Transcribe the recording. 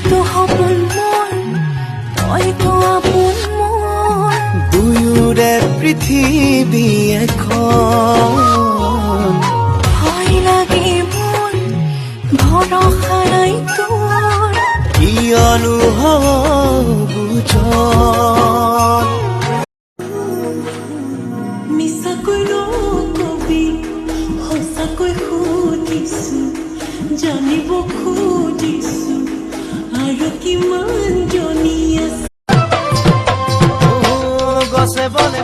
তো সপোন মোৰ তইতো আপোন মোৰ দুয়োৰে পৃথিৱী এখন ভয় লাগে মোৰ ভৰসা নাই তোৰ কিয়নো বুজন মিছাকৈ নকবি সঁচাকৈ সুধিছো জানিব খুজিছো আৰু কিমান জনী আছে গছে বনে